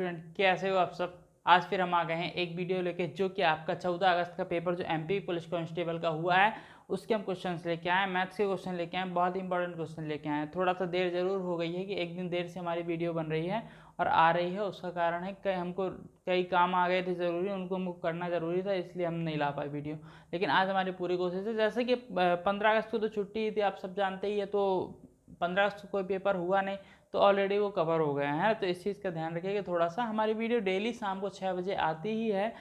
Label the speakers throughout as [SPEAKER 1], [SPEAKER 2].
[SPEAKER 1] Student, कैसे हो आप सब। आज फिर हम आ गए हैं एक वीडियो लेके, जो कि आपका 14 अगस्त का पेपर जो एमपी पुलिस कांस्टेबल का हुआ है उसके हम क्वेश्चंस लेके आए, मैथ्स के क्वेश्चन लेके आए, बहुत इंपॉर्टेंट क्वेश्चन लेके आए हैं। थोड़ा सा देर जरूर हो गई है कि एक दिन देर से हमारी वीडियो बन रही है और आ रही है। उसका कारण है कई काम आ गए थे ज़रूरी, उनको हमको करना ज़रूरी था, इसलिए हम नहीं ला पाए वीडियो। लेकिन आज हमारी पूरी कोशिश है। जैसे कि 15 अगस्त को तो छुट्टी थी, आप सब जानते ही है, तो 15 अगस्त को कोई पेपर हुआ नहीं, तो ऑलरेडी वो कवर हो गए हैं। तो इस चीज़ का ध्यान रखिए कि थोड़ा सा हमारी वीडियो डेली शाम को 6 बजे आती ही है।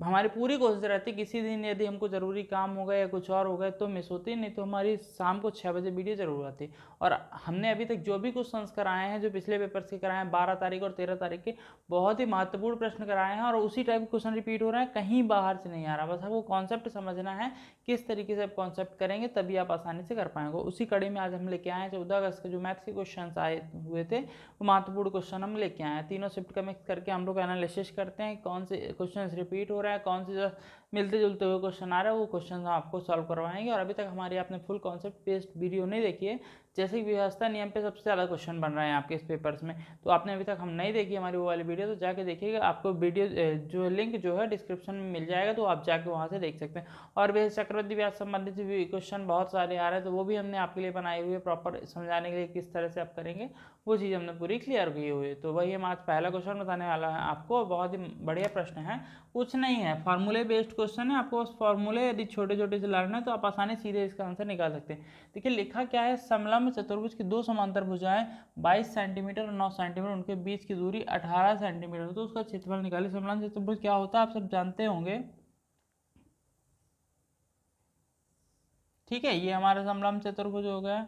[SPEAKER 1] हमारी पूरी कोशिश रहती है किसी दिन यदि हमको ज़रूरी काम हो गया या कुछ और हो गया तो मिस होती, नहीं तो हमारी शाम को 6 बजे वीडियो ज़रूर आती। और हमने अभी तक जो भी क्वेश्चंस कराए हैं, जो पिछले पेपर्स के कराए हैं 12 तारीख और 13 तारीख के, बहुत ही महत्वपूर्ण प्रश्न कराए हैं और उसी टाइप के क्वेश्चन रिपीट हो रहा है, कहीं बाहर से नहीं आ रहा। बस आपको कॉन्सेप्ट समझना है, किस तरीके से आप कॉन्सेप्ट करेंगे तभी आप आसानी से कर पाएंगे। उसी कड़ी में आज हम लेके आए हैं 14 अगस्त के जो मैथ्स के क्वेश्चन आए हुए थे, वो महत्वपूर्ण क्वेश्चन हम लेके आए हैं। तीनों शिफ्ट का मिक्स करके हम लोग एनालिसिस करते हैं, कौन से क्वेश्चन रिपीट हो रहा है, कौन से मिलते जुलते हुए क्वेश्चन आ रहा है, वो क्वेश्चन हम आपको सॉल्व करवाएंगे। और अभी तक हमारी आपने फुल कॉन्सेप्ट बेस्ड वीडियो नहीं देखी है, जैसे कि व्यवस्था नियम पे सबसे ज़्यादा क्वेश्चन बन रहे हैं आपके इस पेपर्स में, तो आपने अभी तक हम नहीं देखी हमारी वो वाली वीडियो, तो जाके देखिएगा। आपको वीडियो जो लिंक जो है डिस्क्रिप्शन में मिल जाएगा, तो आप जाके वहाँ से देख सकते हैं। और भी चक्रवृद्धि ब्याज संबंधित भी क्वेश्चन बहुत सारे आ रहे हैं, तो वो भी हमने आपके लिए बनाए हुए प्रॉपर समझाने के लिए किस तरह से आप करेंगे, वो चीज़ हमने पूरी क्लियर की हुई है। तो वही हम आज पहला क्वेश्चन बताने वाला है आपको। बहुत ही बढ़िया प्रश्न है, कुछ नहीं है, फार्मूले बेस्ड क्वेश्चन है। आपको बस फार्मूले यदि छोटे छोटे से लड़ना है तो आप आसानी सीधे इसका आंसर निकाल सकते हैं। देखिए लिखा क्या है, समलंब चतुर्भुज की दो समांतर भुजाएं 22 सेंटीमीटर और 9 सेंटीमीटर, उनके बीच की दूरी 18 सेंटीमीटर, तो उसका क्षेत्रफल निकालिए। समलंब चतुर्भुज क्या होता है आप सब जानते होंगे, ठीक है। ये हमारा समलंब चतुर्भुज हो गया।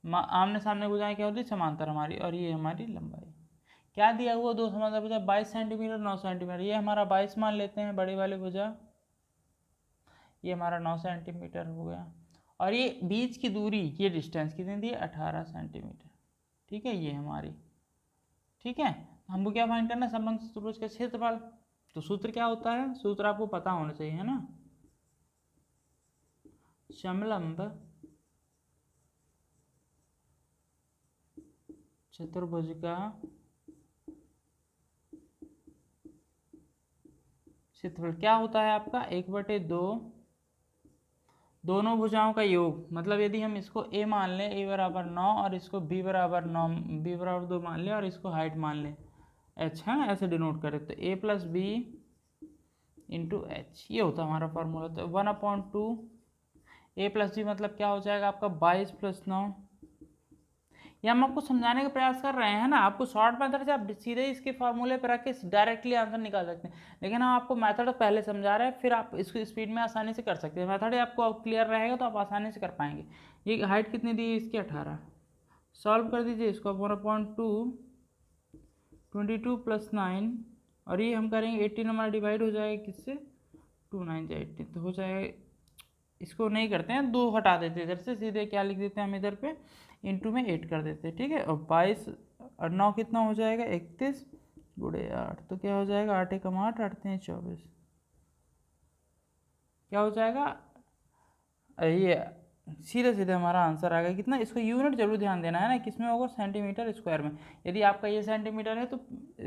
[SPEAKER 1] आमने सामने भुजाएं क्या होती है, समांतर हमारी, और ये हमारी लंबाई। क्या दिया हुआ, दो समांतर भुजा 22 सेंटीमीटर 9 सेंटीमीटर, ये हमारा 22 मान लेते हैं बड़ी वाली भुजा, ये हमारा 9 सेंटीमीटर हो गया। और ये बीच की दूरी, ये डिस्टेंस कितनी दी, 18 सेंटीमीटर, ठीक है, ये हमारी, ठीक है। हमको क्या फाइंड करना है, समलंब चतुर्भुज का क्षेत्रफल। तो सूत्र क्या होता है, सूत्र आपको पता होना चाहिए, है ना। समलंब चतुर्भुज का क्षेत्रफल क्या होता है आपका, 1/2 दोनों भुजाओं का योग। मतलब यदि हम इसको a मान लें, a बराबर 9, और इसको b बराबर 9, b बराबर 2 मान लें, और इसको हाइट मान लें h, है ना, ऐसे डिनोट करें तो a plus B into H, ये होता है हमारा फॉर्मूला। तो 1/2 a प्लस बी मतलब क्या हो जाएगा आपका 22 प्लस 9। ये हम आपको समझाने का प्रयास कर रहे हैं ना, आपको शॉर्ट मेथड से आप सीधे इसके फॉर्मूले पर रख के डायरेक्टली आंसर निकाल सकते हैं, लेकिन हम आपको मेथड पहले समझा रहे हैं, फिर आप इसको स्पीड में आसानी से कर सकते हैं। मेथड आपको क्लियर रहेगा तो आप आसानी से कर पाएंगे। ये हाइट कितनी दी है इसकी, 18। सॉल्व कर दीजिए इसको, 1/2 22 प्लस 9, और ये हम करेंगे 18, हमारा डिवाइड हो जाएगा किससे, 2 9 18, तो हो जाएगा। इसको नहीं करते हैं, 2 हटा देते हैं इधर से, सीधे क्या लिख देते हैं हम इधर पे, इंटू में 8 कर देते हैं, ठीक है। और 22 और 9 कितना हो जाएगा, 31 गुणे 8, तो क्या हो जाएगा, 8 एकम 8, 8 3 24, क्या हो जाएगा, ये सीधे सीधे हमारा आंसर आ गया कितना। इसको यूनिट जरूर ध्यान देना है ना, किसमें होगा, सेंटीमीटर स्क्वायर में। यदि आपका ये सेंटीमीटर है तो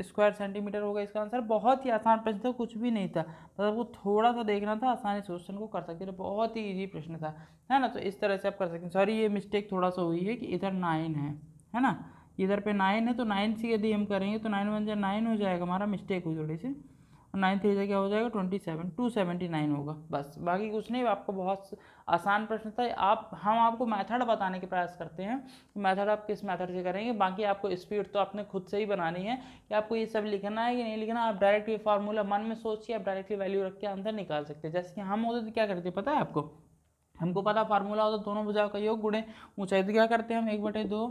[SPEAKER 1] स्क्वायर सेंटीमीटर होगा इसका आंसर। बहुत ही आसान प्रश्न था, कुछ भी नहीं था, बस आपको थोड़ा सा देखना था, आसानी से क्वेश्चन को कर सकते थे, बहुत ही ईजी प्रश्न था, है ना। तो इस तरह से आप कर सकते हैं। सॉरी ये मिस्टेक थोड़ा सा हुई है कि इधर 9 है ना, इधर पे 9 है, तो 9 से यदि हम करेंगे तो 9 1 9 हो जाएगा, हमारा मिस्टेक हुई थोड़ी सी। 9 3 क्या हो जाएगा, 27 279 होगा, बस बाकी कुछ नहीं। आपको बहुत आसान प्रश्न था। हम आपको मेथड बताने के प्रयास करते हैं, मेथड आप किस मेथड से करेंगे, बाकी आपको स्पीड तो आपने खुद से ही बनानी है कि आपको ये सब लिखना है कि नहीं लिखना। आप डायरेक्ट ये फार्मूला मन में सोचिए, आप डायरेक्टली वैल्यू रख के आंसर निकाल सकते हैं। जैसे कि हम होते तो क्या करते पता है आपको, हमको पता फार्मूला होता दोनों भुजाओं का योग गुणे ऊंचाई, तो क्या करते हैं हम 1/2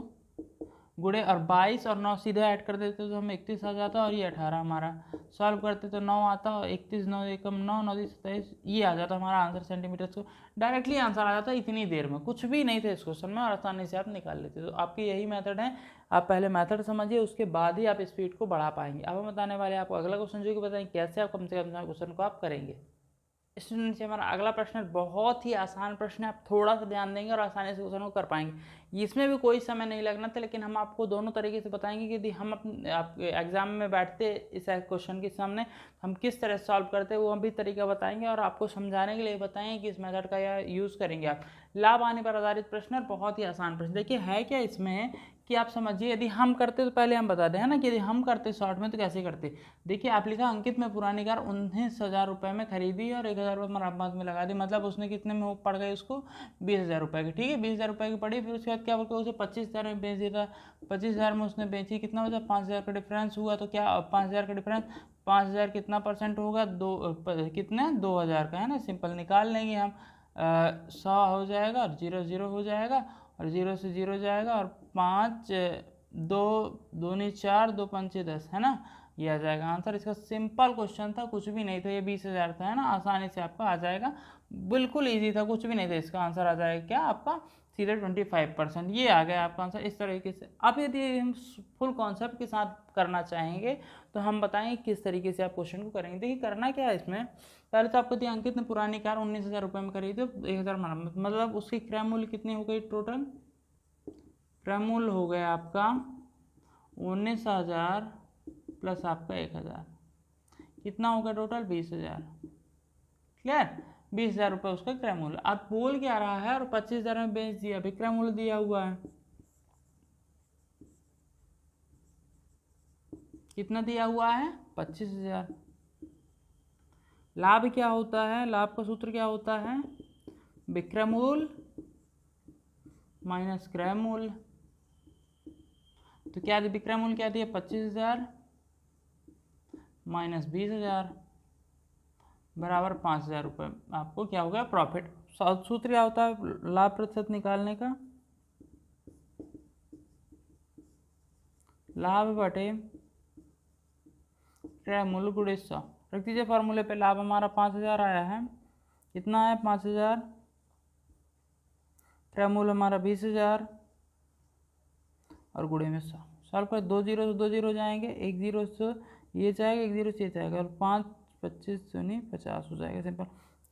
[SPEAKER 1] गुणे और 22 और 9 सीधे ऐड कर देते तो हम 31 आ जाता, और ये 18 हमारा। सॉल्व करते तो 9 आता, 31 9 एकम 9 9 27, ये आ जाता हमारा आंसर सेंटीमीटर। को डायरेक्टली आंसर आ जाता इतनी देर में, कुछ भी नहीं थे इस क्वेश्चन में, और आसानी से आप निकाल लेते। तो आपकी यही मेथड है, आप पहले मेथड समझिए, उसके बाद ही आप स्पीड को बढ़ा पाएंगे। अब हम बताने वाले हैं आपको अगला क्वेश्चन, जो कि बताएं कैसे आप कम से कम क्वेश्चन को आप करेंगे। स्टूडेंट्स, हमारा अगला प्रश्न बहुत ही आसान प्रश्न है। आप थोड़ा सा ध्यान देंगे और आसानी से क्वेश्चन को कर पाएंगे। इसमें भी कोई समय नहीं लगना था, लेकिन हम आपको दोनों तरीके से बताएंगे कि यदि हम अपने आपके एग्जाम में बैठते इस क्वेश्चन के सामने हम किस तरह से सॉल्व करते हैं, वो हम भी तरीका बताएंगे और आपको समझाने के लिए बताएंगे कि इस मेथड का या यूज़ करेंगे आप। लाभ आने पर आधारित प्रश्न और बहुत ही आसान प्रश्न। देखिए है क्या इसमें कि आप समझिए, यदि हम करते तो पहले हम बता दें है ना कि यदि हम करते शॉर्ट में तो कैसे करते। देखिए आप लिखा अंकित में पुरानी कार 19,000 रुपये में खरीदी और 1,000 रुपये मरम्मत में लगा दी। मतलब उसने कितने में पड़ गई उसको 20,000 रुपये की। ठीक है 20,000 रुपये की पड़ी। फिर उसके बाद क्या बोलते उसे 25,000 में बेच दिया। 25,000 में उसने बेची, कितना बचा 5,000 का डिफरेंस हुआ। तो क्या 5,000 का डिफरेंस 5,000 कितना परसेंट होगा, कितने 2,000 का है ना। सिंपल निकाल लेंगे हम। 100 हो जाएगा और 0 0 हो जाएगा और 0 से 0 जाएगा और 5 2 दूनी 4 2 पंचे 10 है ना। ये आ जाएगा आंसर। इसका सिंपल क्वेश्चन था, कुछ भी नहीं था। ये 20,000 था है ना, आसानी से आपका आ जाएगा। बिल्कुल इजी था, कुछ भी नहीं था। इसका आंसर आ जाएगा क्या आपका सीधे 25%। ये आ गया आपका आंसर इस तरीके से। अब यदि हम फुल कॉन्सेप्ट के साथ करना चाहेंगे तो हम बताएंगे किस तरीके से आप क्वेश्चन को करेंगे। देखिए करना क्या है इसमें, पहले तो आपको दिया अंकित ने पुरानी कार 19,000 रुपये में खरीदी, 1,000 मरम्मत, मतलब उसकी क्रय मूल्य कितनी हो गई टोटल। क्रय मूल्य हो गया आपका 19,000 प्लस आपका 1,000, कितना होगा टोटल 20,000। क्लियर, 20,000 रुपये उसका क्रय मूल्य। अब बोल क्या रहा है और 25,000 में बेच दिया, विक्रय मूल्य दिया हुआ है। कितना दिया हुआ है 25,000। लाभ क्या होता है, लाभ का सूत्र क्या होता है, विक्रय मूल्य माइनस क्रय मूल्य। तो क्या विक्रय मूल्य क्या दिया 25,000 माइनस 20,000 बराबर 5,000 रुपये। आपको क्या हो गया प्रॉफिट। सूत्र क्या होता है लाभ प्रतिशत निकालने का, लाभ बटे क्रय मूल्य गुणे 100। रख दीजिए फॉर्मूले पे। लाभ हमारा 5,000 आया है, कितना है 5,000, क्रय मूल्य हमारा 20,000 और गुणे में 100। सॉल्व कर, 2 0 से 2 0 जाएंगे, 1 0 से ये जाएगा, 1 0 से ये जाएगा और 5 25 दूनी 50 हो जाएगा। सिंपल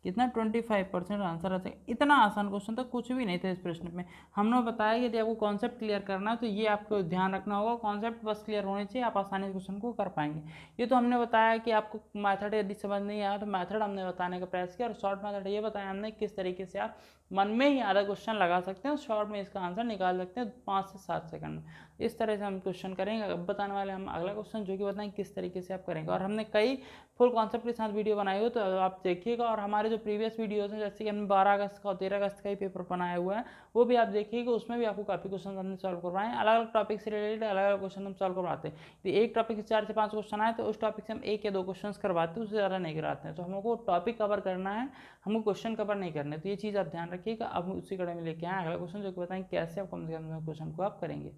[SPEAKER 1] कितना 25% आंसर आ जाएगा। इतना आसान क्वेश्चन था, कुछ भी नहीं था इस प्रश्न में। हमने बताया कि यदि आपको कॉन्सेप्ट क्लियर करना है तो ये आपको ध्यान रखना होगा, कॉन्सेप्ट बस क्लियर होने चाहिए, आप आसानी से क्वेश्चन को कर पाएंगे। ये तो हमने बताया कि आपको मेथड यदि समझ नहीं आया तो मेथड हमने बताने का प्रयास किया, और शॉर्ट मेथड ये बताया हमने किस तरीके से आप मन में ही आधा क्वेश्चन लगा सकते हैं, शॉर्ट में इसका आंसर निकाल सकते हैं 5 से 7 सेकंड में। इस तरह से हम क्वेश्चन करेंगे। अब बताने वाले हम अगला क्वेश्चन जो कि बताएंगे किस तरीके से आप करेंगे। और हमने कई फुल कॉन्सेप्ट के साथ वीडियो बनाई हो तो आप देखिएगा, और हमारे जो प्रीवियस वीडियोस हैं जैसे कि हमने 12 अगस्त का और 13 अगस्त का ही पेपर बनाया हुआ है वो भी आप देखिएगा, उसमें भी आपको काफ़ी क्वेश्चन हमने सॉल्व करवाए हैं। अलग अलग टॉपिक से रिलेटेड अलग अलग क्वेश्चन हम सॉल्व करवाते हैं। यदि एक टॉपिक से 4 से 5 क्वेश्चन आए तो उस टॉपिक से हम 1 या 2 क्वेश्चन करवाते हैं, उससे ज़्यादा नहीं कराते हैं। तो हमको टॉपिक कवर करना है, हमको क्वेश्चन कवर नहीं करने। तो ये चीज़ आप ध्यान रखिएगा। अब उसी कड़े में लेके आए अगला क्वेश्चन जो कि बताएंगे कैसे आप कम से कम क्वेश्चन को आप करेंगे।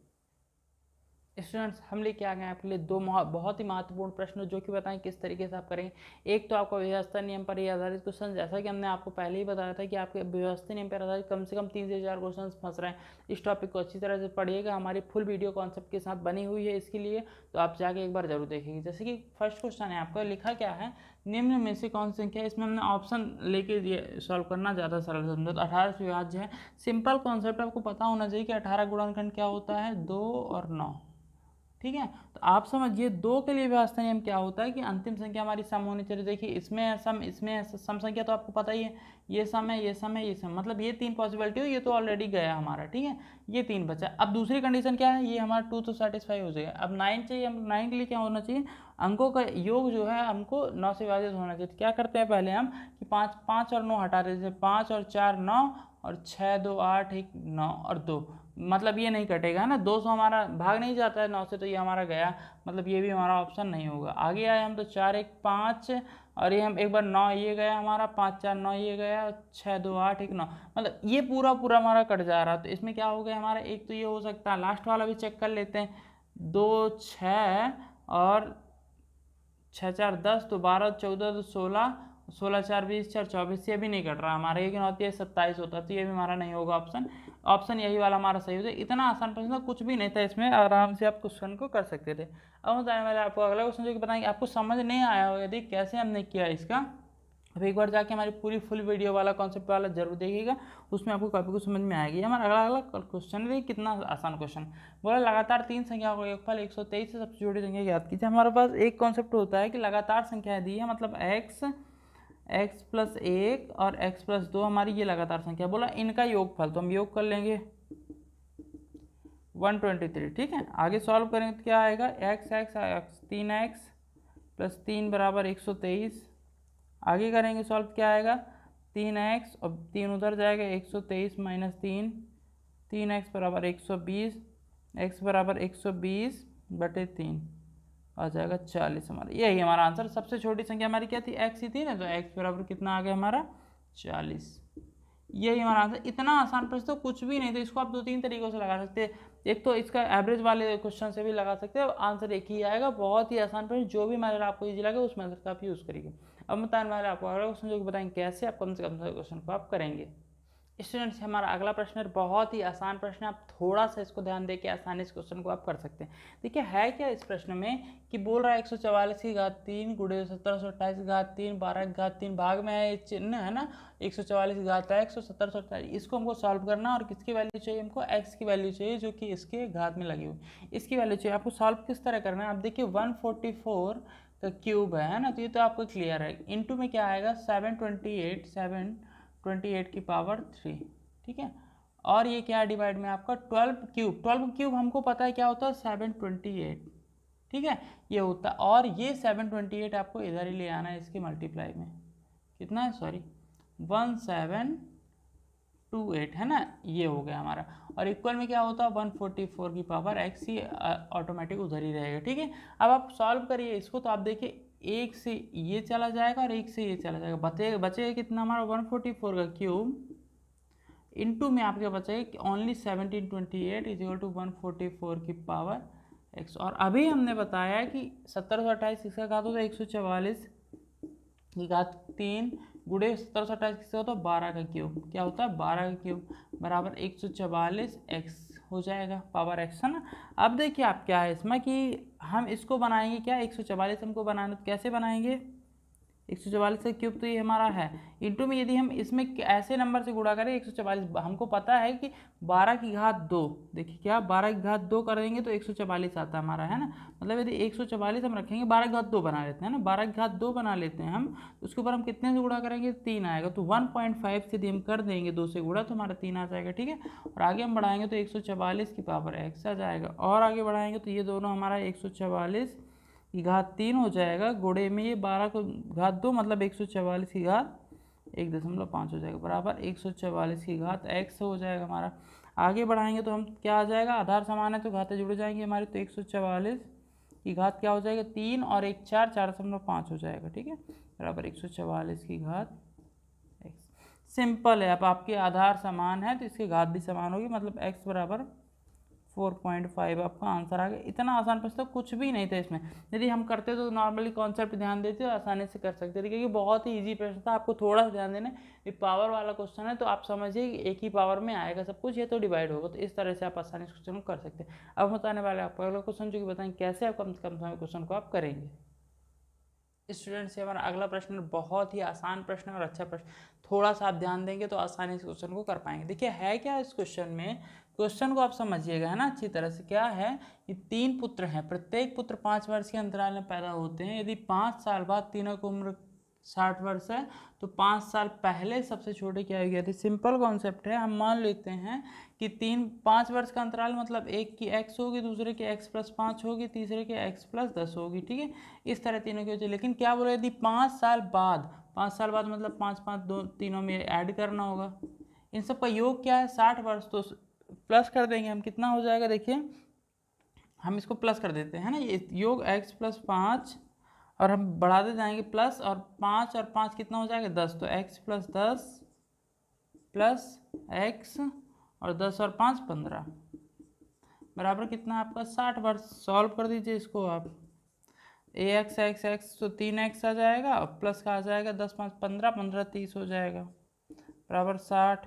[SPEAKER 1] स्टूडेंट्स हम लेके आ गए आपके लिए 2 बहुत ही महत्वपूर्ण प्रश्न जो कि बताएं किस तरीके से आप करेंगे। एक तो आपका व्यवस्था नियम पर आधारित क्वेश्चन, जैसा कि हमने आपको पहले ही बताया था कि आपके व्यवस्था नियम पर आधारित कम से कम 3 से 4 क्वेश्चन फंस रहे हैं। इस टॉपिक को अच्छी तरह से पढ़िएगा, हमारी फुल वीडियो कॉन्सेप्ट के साथ बनी हुई है इसके लिए, तो आप जाके एक बार जरूर देखेंगे। जैसे कि फर्स्ट क्वेश्चन है आपका, लिखा क्या है, निम्न में से कौन सी संख्या, इसमें हमने ऑप्शन लेके ये सॉल्व करना ज़्यादा सरल समझो। तो 18 से विभाज्य है। सिंपल कॉन्सेप्ट आपको पता होना चाहिए कि 18 गुणनखंड क्या होता है 2 और 9। ठीक है, तो आप समझिए 2 के लिए व्यवस्था नियम क्या होता है कि अंतिम संख्या हमारी सम होनी चाहिए। देखिए इसमें है सम, इसमें है सम संख्या, तो आपको पता ही है ये सम है, ये सम है, ये सम, मतलब ये 3 पॉसिबिलिटी हो, ये तो ऑलरेडी गया हमारा। ठीक है, ये 3 बचा। अब दूसरी कंडीशन क्या है, ये हमारा 2 तो सेटिस्फाई हो जाएगा। अब 9 चाहिए, हम 9 के लिए क्या होना चाहिए, अंकों का योग जो है हमको 9 से विभाजित होना चाहिए। तो क्या करते हैं पहले हम कि 5 और 9 हटा देते हैं, 5 और 4 9 और 6 2 8 1 9 और 2, मतलब ये नहीं कटेगा ना, 200 हमारा भाग नहीं जाता है 9 से, तो ये हमारा गया, मतलब ये भी हमारा ऑप्शन नहीं होगा। आगे आए हम तो 4 1 5 और ये हम एक बार 9 ये गया हमारा, 5 4 9 ये गया, 6 2 8 1 9, मतलब ये पूरा पूरा हमारा कट जा रहा है। तो इसमें क्या हो गया हमारा, एक तो ये हो सकता है, लास्ट वाला भी चेक कर लेते हैं, 2 6 और 6 4 10, तो 12 14 तो 16, 16 4 20 4 24, ये भी नहीं कट रहा हमारा, लेकिन होती है 27 होता है, तो ये भी हमारा नहीं होगा ऑप्शन। ऑप्शन यही वाला हमारा सही हो जाए। इतना आसान प्रश्न था, कुछ भी नहीं था इसमें, आराम से आप क्वेश्चन को कर सकते थे। अब बताने वाले आपको अगला क्वेश्चन जो कि बताएंगे, आपको समझ नहीं आया हो यदि कैसे हमने किया इसका, अब एक बार जाके हमारी पूरी फुल वीडियो वाला कॉन्सेप्ट वाला जरूर देखिएगा, उसमें आपको काफ़ी कुछ समझ में आएगी। हमारा अगला अगला क्वेश्चन है, कितना आसान क्वेश्चन बोला, लगातार 3 संख्याओं का योगफल 123 से सबसे छोटी संख्या याद कीजिए। हमारे पास एक कॉन्सेप्ट होता है कि लगातार संख्याएं दी है, मतलब x प्लस 1 और x प्लस 2 हमारी ये लगातार संख्या, बोला इनका योगफल, तो हम योग कर लेंगे 123। ठीक है, आगे सॉल्व करेंगे तो क्या आएगा, x 3x प्लस 3 बराबर 123। आगे करेंगे सॉल्व, क्या आएगा 3x और 3 उधर जाएगा, 123 माइनस 3, 3x बराबर 120, x बराबर 120 बटे 3 आ जाएगा 40 हमारा। यही हमारा आंसर। सबसे छोटी संख्या हमारी क्या थी, x ही थी ना, तो x बराबर कितना आ गया हमारा 40। यही हमारा आंसर। इतना आसान प्रश्न तो कुछ भी नहीं, तो इसको आप 2-3 तरीकों से लगा सकते हैं। एक तो इसका एवरेज वाले क्वेश्चन से भी लगा सकते हैं, आंसर एक ही आएगा। बहुत ही आसान प्रश्न, जो भी मेथड आपको इजी लगे उस मेथड का आप यूज़ करिए। अब बताने वाले आपको अगला क्वेश्चन, जो कि बताएंगे कैसे आप कम से कम क्वेश्चन को आप करेंगे। स्टूडेंट्स, हमारा अगला प्रश्न है, बहुत ही आसान प्रश्न है, आप थोड़ा सा इसको ध्यान देके आसानी से क्वेश्चन को आप कर सकते हैं। देखिए है क्या इस प्रश्न में कि बोल रहा है 144 की घात 3 गुणे 1728 की घात 3 12 की घात 3 भाग में है चिन्ह है ना, 144 की घात x और 1728, इसको हमको सॉल्व करना। और किसकी वैल्यू चाहिए हमको, x की वैल्यू चाहिए, जो कि इसके घात में लगी हुई, इसकी वैल्यू चाहिए। आपको सॉल्व किस तरह करना है, आप देखिए 144 का क्यूब है ना, तो ये तो आपको क्लियर है। इंटू में क्या आएगा 728 की पावर 3। ठीक है, और ये क्या डिवाइड में आपका 12 क्यूब हमको पता है क्या होता है 728। ठीक है, ये होता है, और ये 728 आपको इधर ही ले आना है इसके मल्टीप्लाई में। कितना है, सॉरी 1728 है ना, ये हो गया हमारा। और इक्वल में क्या होता है 144 की पावर x ही ऑटोमेटिक उधर ही रहेगा। ठीक है, अब आप सॉल्व करिए इसको, तो आप देखिए एक से ये चला जाएगा और एक से ये चला जाएगा, बचेगा कितना हमारा 144 का क्यूब इंटू में आपके बचेगा कि ओनली 1728 इज इक्वल टू 144 की पावर x। और अभी हमने बताया कि 1728 किसका घात होता है 144 की घात 3 गुणे 1728 किसका होता है 12 का क्यूब, क्या होता है 12 का क्यूब बराबर 144 x हो जाएगा, पावर x है ना। अब देखिए आप क्या है इसमें कि हम इसको बनाएंगे क्या, 144 हमको बनाना, तो कैसे बनाएंगे 144 का क्यूब तो ये हमारा है, इंटू में यदि हम इसमें ऐसे नंबर से गुणा करें 144, हमको पता है कि 12 की घात 2, देखिए क्या 12 की घात 2 करेंगे तो 144 आता है हमारा, है ना। मतलब यदि 144 हम रखेंगे, 12 की घात 2 बना लेते हैं ना, 12 की घात 2 बना लेते हैं हम, उसके ऊपर हम कितने से गुणा करेंगे 3 आएगा, तो 1.5 से यदि हम कर देंगे 2 से गुणा तो हमारा 3 आ जाएगा। ठीक है, और आगे हम बढ़ाएंगे तो 144 की पावर x आ जाएगा, और आगे बढ़ाएंगे तो ये दोनों हमारा 144 की घात 3 हो जाएगा, गुणे में ये 12 को घात 2 मतलब 144 की घात 1.5 हो जाएगा, बराबर 144 की घात x हो जाएगा हमारा। आगे बढ़ाएंगे तो हम क्या आ जाएगा, आधार समान है तो घातें जुड़ जाएंगी हमारी, तो 144 की घात क्या हो जाएगा 3 और 1 4.5 हो जाएगा। ठीक है, बराबर 144 की घात x। सिंपल है, अब आपके आधार समान है तो इसकी घात भी समान होगी, मतलब x बराबर 4.5 आपका आंसर आ गया। इतना आसान प्रश्न तो कुछ भी नहीं था इसमें, यदि हम करते तो नॉर्मली कॉन्सेप्ट ध्यान देते तो आसानी से कर सकते थे, क्योंकि बहुत ही इजी प्रश्न था। आपको थोड़ा सा ध्यान देना, ये पावर वाला क्वेश्चन है तो आप समझिए कि एक ही पावर में आएगा सब कुछ, ये तो डिवाइड होगा, तो इस तरह से आप आसानी से क्वेश्चन को कर सकते हैं। अब बताने वाले आपको अगला क्वेश्चन, जो कि बताएंगे कैसे आप कम से कम समय क्वेश्चन को आप करेंगे। स्टूडेंट से हमारा अगला प्रश्न बहुत ही आसान प्रश्न है और अच्छा प्रश्न, थोड़ा सा आप ध्यान देंगे तो आसानी से क्वेश्चन को कर पाएंगे। देखिए है क्या इस क्वेश्चन में, क्वेश्चन को आप समझिएगा है ना अच्छी तरह से। क्या है कि 3 पुत्र हैं, प्रत्येक पुत्र 5 वर्ष के अंतराल में पैदा होते हैं। यदि 5 साल बाद तीनों की उम्र 60 वर्ष है तो 5 साल पहले सबसे छोटे क्या हो गया थे। सिंपल कॉन्सेप्ट है, हम मान लेते हैं कि 5 वर्ष का अंतराल, मतलब एक की x होगी, दूसरे की x प्लस 5 होगी, तीसरे की x प्लस 10 होगी। ठीक है, इस तरह तीनों की होती है। लेकिन क्या बोला, यदि 5 साल बाद, 5 साल बाद मतलब 5 5 दो तीनों में ऐड करना होगा, इन सब का योग क्या है 60 वर्ष, तो प्लस कर देंगे हम, कितना हो जाएगा देखिए, हम इसको प्लस कर देते हैं ना, ये योग x प्लस 5 और हम बढ़ाते जाएंगे प्लस, और 5 और 5 कितना हो जाएगा 10, तो x प्लस 10 प्लस x और 10 और 5 15 बराबर कितना आपका 60 वर्ष। सॉल्व कर दीजिए इसको आप, ax x x तो 3x आ जाएगा, और प्लस का आ जाएगा 10 5 15 15 30 हो जाएगा, बराबर 60।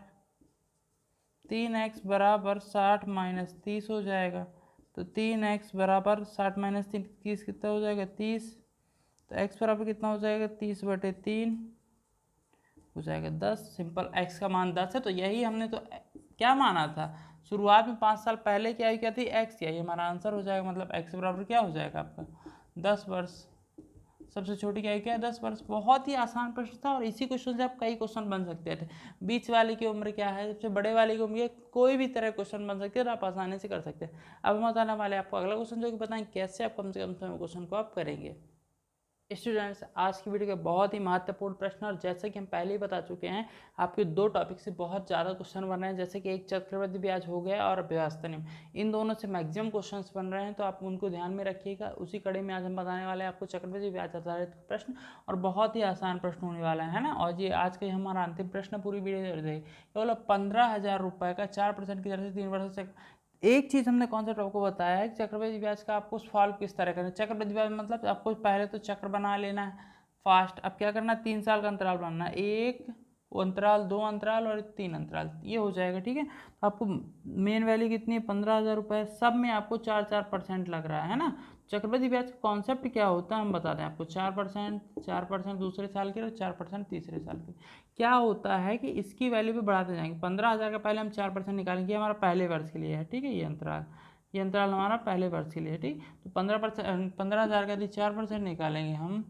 [SPEAKER 1] 3x बराबर 60 माइनस 30 हो जाएगा, तो 3x बराबर 60 माइनस 30 कितना हो जाएगा 30, तो x बराबर कितना हो जाएगा 30/3 हो जाएगा 10। सिंपल x का मान 10 है, तो यही हमने तो क्या माना था शुरुआत में 5 साल पहले क्या क्या थी x, यही हमारा आंसर हो जाएगा। मतलब x बराबर क्या हो जाएगा आपका 10 वर्ष। सबसे छोटी क्या है, क्या है 10 वर्ष। बहुत ही आसान प्रश्न था और इसी क्वेश्चन से आप कई क्वेश्चन बन सकते थे। बीच वाले की उम्र क्या है, सबसे बड़े वाले की उम्र, कोई भी तरह क्वेश्चन बन सकते हैं और आप आसानी से कर सकते हैं। अब हम बताने वाले आपको अगला क्वेश्चन, जो कि बताएं कैसे आप कम से कम समय क्वेश्चन को आप करेंगे। स्टूडेंट्स, आज की वीडियो का बहुत ही महत्वपूर्ण प्रश्न, और जैसे कि हम पहले ही बता चुके हैं आपके दो टॉपिक से बहुत ज़्यादा क्वेश्चन बन रहे हैं, जैसे कि एक चक्रवृद्धि ब्याज हो गया और व्यवस्था नियम, इन दोनों से मैक्सिमम क्वेश्चंस बन रहे हैं, तो आप उनको ध्यान में रखिएगा। उसी कड़ी में आज हम बताने वाले हैं आपको चक्रवृद्धि ब्याज आधारित प्रश्न, और बहुत ही आसान प्रश्न होने वाला है ना। और ये आज का हमारा अंतिम प्रश्न, पूरी वीडियो केवल 15,000 रुपये का 4% की दर से 3 वर्ष से। एक चीज़ हमने कॉन्सेप्ट आपको बताया है कि चक्रवृद्धि ब्याज का आपको सॉल्व किस तरह करना है। चक्रवृद्धि ब्याज मतलब आपको पहले तो चक्र बना लेना है फास्ट। अब क्या करना है, 3 साल का अंतराल बनाना है, 1 अंतराल, 2 अंतराल और 3 अंतराल, ये हो जाएगा। ठीक है, तो आपको मेन वैल्यू कितनी है 15,000 रुपये, सब में आपको 4% लग रहा है ना। चक्रवृद्धि ब्याज का कॉन्सेप्ट क्या होता है हम बता दें आपको। 4% दूसरे साल के और 4% तीसरे साल के। क्या होता है कि इसकी वैल्यू भी बढ़ाते जाएंगे। 15,000 का पहले हम 4% निकालेंगे, हमारा पहले वर्ष के लिए है। ठीक है, ये अंतराल हमारा पहले वर्ष के लिए है। ठीक, तो 15,000 का यदि 4% निकालेंगे हम,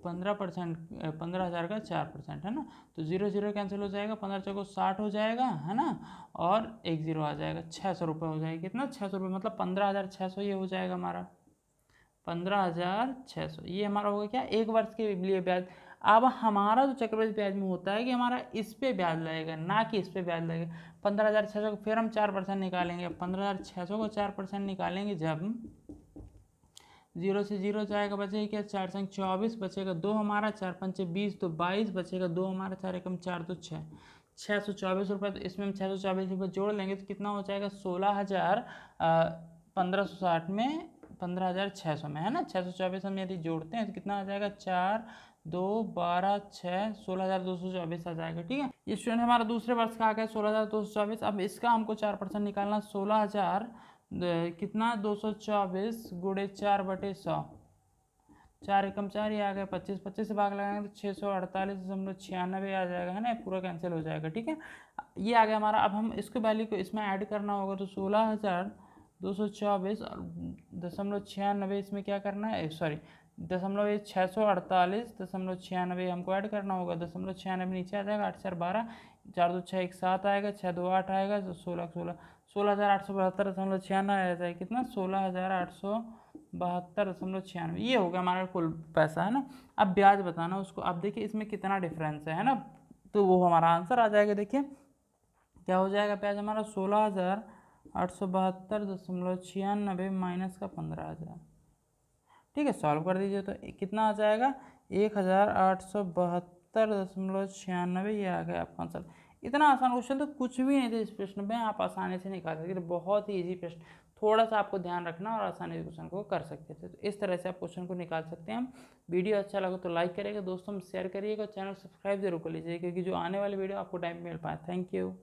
[SPEAKER 1] 15,000 का 4% है ना, तो 0 0 कैंसिल हो जाएगा, 15 चौको 60 हो जाएगा है ना, और 1 0 आ जाएगा, 600 रुपये हो जाएगा। कितना 600 रुपये, मतलब 15,600 ये हो जाएगा हमारा 15,600। ये हमारा होगा क्या, एक वर्ष के लिए ब्याज। अब हमारा जो चक्रवृद्धि ब्याज में होता है कि हमारा इस पे ब्याज लगेगा, ना कि इस पे ब्याज लगेगा। 15,600 को फिर हम 4% निकालेंगे। 15,600 को 4% निकालेंगे जब 0 से 0 जाएगा, बचेगा क्या, 4 संग 24, बचेगा 2 हमारा, 4 पंचे 20 तो 22, बचेगा 2 हमारा, 4 एकम 4 तो 6, 624 रुपये। तो इसमें हम 624 रुपये जोड़ लेंगे तो कितना हो जाएगा 16,000, 1560 में 15,600 में है ना। 624 हम यदि जोड़ते हैं तो कितना आ जाएगा, 4 2 12 6 16,224 आ जाएगा। ठीक है, ये स्टूडेंट हमारा दूसरे वर्ष का आ गया 16,224। अब इसका हमको 4% निकालना, 16,000 कितना 224 गुड़े 4/100, 4 एकम 4, ये आ गया 25, 25 से भाग लगाएंगे तो 648.96 आ जाएगा है ना, पूरा कैंसिल हो जाएगा। ठीक है, ये आ गया हमारा। अब हम इसको वैल्यू को इसमें ऐड करना होगा, तो 16,224 और 0.96 इसमें क्या करना है, सॉरी 648.96 हमको ऐड करना होगा। 0.96 नीचे आ जाएगा, 8 4 12, 4 2 6 1 7 आएगा, 6 2 8 आएगा, तो 16,872.96 आ जाएगा। कितना 16,872.96, ये हो गया हमारा कुल पैसा है ना। अब ब्याज बताना उसको। अब देखिए इसमें कितना डिफरेंस है ना, तो वो हमारा आंसर आ जाएगा। देखिए क्या हो जाएगा ब्याज हमारा, 16,872.96 माइनस का 15,000। ठीक है, सॉल्व कर दीजिए तो कितना आ जाएगा, 1,872.96, ये आ गया आपका आंसर। इतना आसान क्वेश्चन तो कुछ भी नहीं था इस प्रश्न में, आप आसानी से निकाल सकते थे। बहुत ही इजी प्रश्न, थोड़ा सा आपको ध्यान रखना और आसानी से क्वेश्चन को कर सकते थे। तो इस तरह से आप क्वेश्चन को निकाल सकते हैं। वीडियो अच्छा लगा तो लाइक करिएगा, दोस्तों में शेयर करिएगा, चैनल सब्सक्राइब जरूर कर लीजिए, क्योंकि जो आने वाली वीडियो आपको टाइम मिल पाए। Thank you.